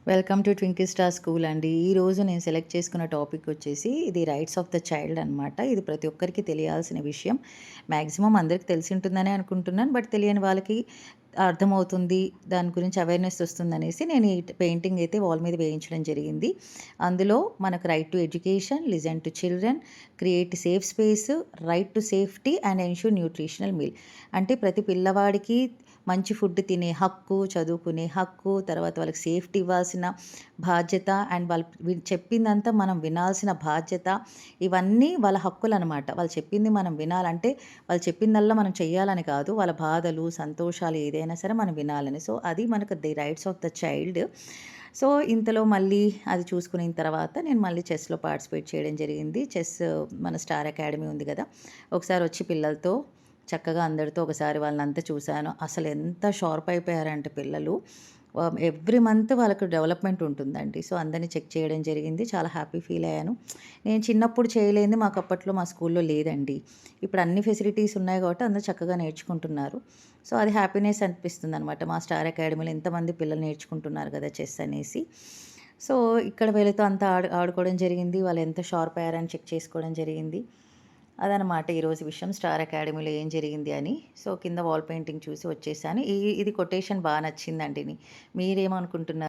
Welcome to twinkle star school అండి. ఈరోజు నేను సెలెక్ట్ చేసుకున్న టాపిక్ వచ్చేసి ఇది రైట్స్ ఆఫ్ ద చైల్డ్ అనమాట. ఇది ప్రతి ఒక్కరికి తెలియాల్సిన విషయం. మ్యాక్సిమం అందరికి తెలిసి ఉంటుందనే అనుకుంటున్నాను. బట్ తెలియని వాళ్ళకి అర్థమవుతుంది. దాని గురించి అవేర్‌నెస్ వస్తుందనేసి నేను ఈ పెయింటింగ్ అయితే వాల్ మీద వేయించడం జరిగింది. అందులో మనకు right to education, listen to children, create safe space, right to safety and ensure nutritional meal. అంటే ప్రతి పిల్లవాడికి మంచి ఫుడ్ తినే హక్కు, చదువుకునే హక్కు, తర్వాత వాళ్ళకి సేఫ్టీ ఇవ్వాల్సిన బాధ్యత అండ్ వాళ్ళు చెప్పిందంతా మనం వినాల్సిన బాధ్యత, ఇవన్నీ వాళ్ళ హక్కులనమాట. వాళ్ళు చెప్పింది మనం వినాలంటే, వాళ్ళు చెప్పిందల్లా మనం చెయ్యాలని కాదు. వాళ్ళ బాధలు, సంతోషాలు ఏదైనా సరే మనం వినాలని. సో, అది మనకు the rights of the child. So, ఇంతలో మళ్ళీ అది చూసుకున్న తర్వాత నేను మళ్ళీ చెస్‌లో పార్టిసిపేట్ చేయడం జరిగింది. చెస్ మన స్టార్ అకాడమీ ఉంది గదా! ఒకసారి వచ్చి పిల్లలతో చక్కగా అందరితో ఒకసారి వాళ్ళనంతా చూశాను. అసలెంత షార్ప్ అయిపోయారంటే పిల్లలు. ఎవ్రీ మంత్ వాళ్ళకి డెవలప్‌మెంట్ ఉంటుందండి. సో, అందరిని చెక్ చేయడం జరిగింది. చాలా హ్యాపీ ఫీల్ అయ్యాను. నేను చిన్నప్పుడు చేయలేనిది మాకు అప్పట్లో మా స్కూల్‌లో లేదండి. ఇప్పుడు అన్ని ఫెసిలిటీస్ ఉన్నాయి కాబట్టి అందరూ చక్కగా నేర్చుకుంటున్నారు. సో, అది హ్యాపీనెస్ అనిపిస్తుందనమాట. మా స్టార్ అకాడమీలో ఎంతమంది పిల్లలు నేర్చుకుంటున్నారు కదా! చెస్ అనేసి. సో, ఇక్కడ వీళ్ళతో అంతా ఆడుకోవడం జరిగింది. వాళ్ళు ఎంత షార్ప్ అయ్యారని చెక్ చేసుకోవడం జరిగింది. అదనమాట ఈరోజు విషయం. స్టార్ అకాడమీలో ఏం జరిగింది అని. సో, కింద వాల్ పెయింటింగ్ చూసి వచ్చేసాను. ఇది కొటేషన్ బా నచ్చిందండి. మీరేమనుకుంటున్నారు?